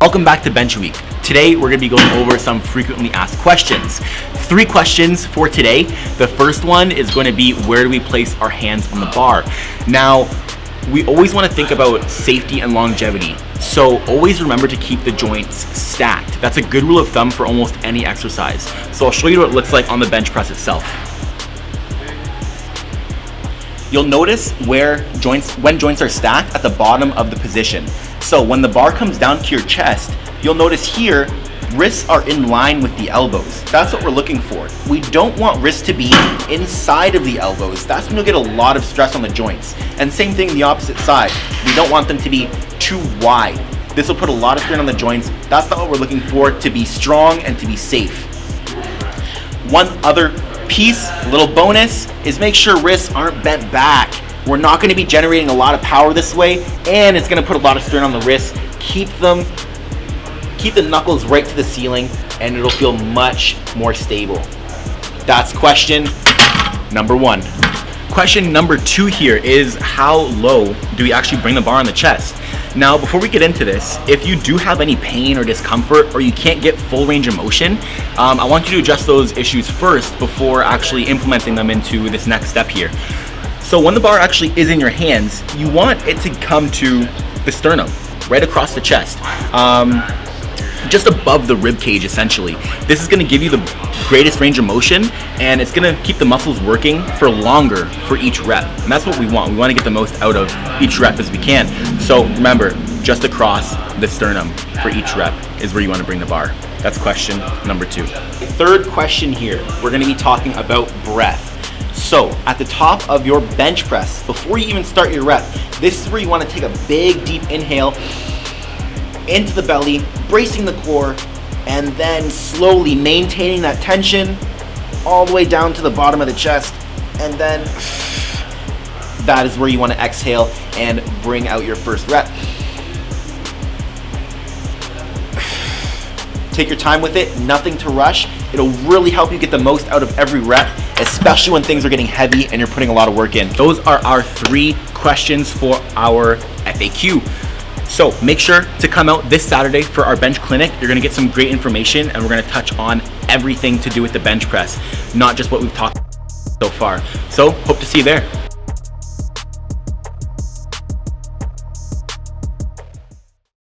Welcome back to Bench Week. Today we're going to be going over some frequently asked questions. 3 questions for today. The first one is going to be, where do we place our hands on the bar? Now, we always want to think about safety and longevity. So always remember to keep the joints stacked. That's a good rule of thumb for almost any exercise. So I'll show you what it looks like on the bench press itself. You'll notice when joints are stacked at the bottom of the position. So when the bar comes down to your chest, you'll notice here, wrists are in line with the elbows. That's what we're looking for. We don't want wrists to be inside of the elbows. That's when you'll get a lot of stress on the joints. And same thing the opposite side. We don't want them to be too wide. This will put a lot of strain on the joints. That's not what we're looking for to be strong and to be safe. One other piece, little bonus, is make sure wrists aren't bent back. We're not going to be generating a lot of power this way, and it's going to put a lot of strain on the wrists. Keep the knuckles right to the ceiling, and it'll feel much more stable. That's question number 1. Question number 2 here is, how low do we actually bring the bar on the chest? Now, before we get into this, if you do have any pain or discomfort, or you can't get full range of motion, I want you to address those issues first before actually implementing them into this next step here. So when the bar actually is in your hands, you want it to come to the sternum, right across the chest, just above the rib cage essentially. This is going to give you the greatest range of motion, and it's going to keep the muscles working for longer for each rep. And that's what we want. We want to get the most out of each rep as we can. So remember, just across the sternum for each rep is where you want to bring the bar. That's question number 2. The third question here, we're going to be talking about breath. So at the top of your bench press, before you even start your rep, this is where you want to take a big deep inhale into the belly, bracing the core, and then slowly maintaining that tension all the way down to the bottom of the chest, and then that is where you want to exhale and bring out your first rep. Take your time with it, nothing to rush. It'll really help you get the most out of every rep, especially when things are getting heavy and you're putting a lot of work in. Those are our 3 questions for our FAQ. So make sure to come out this Saturday for our bench clinic. You're gonna get some great information, and we're gonna touch on everything to do with the bench press, not just what we've talked so far. So hope to see you there.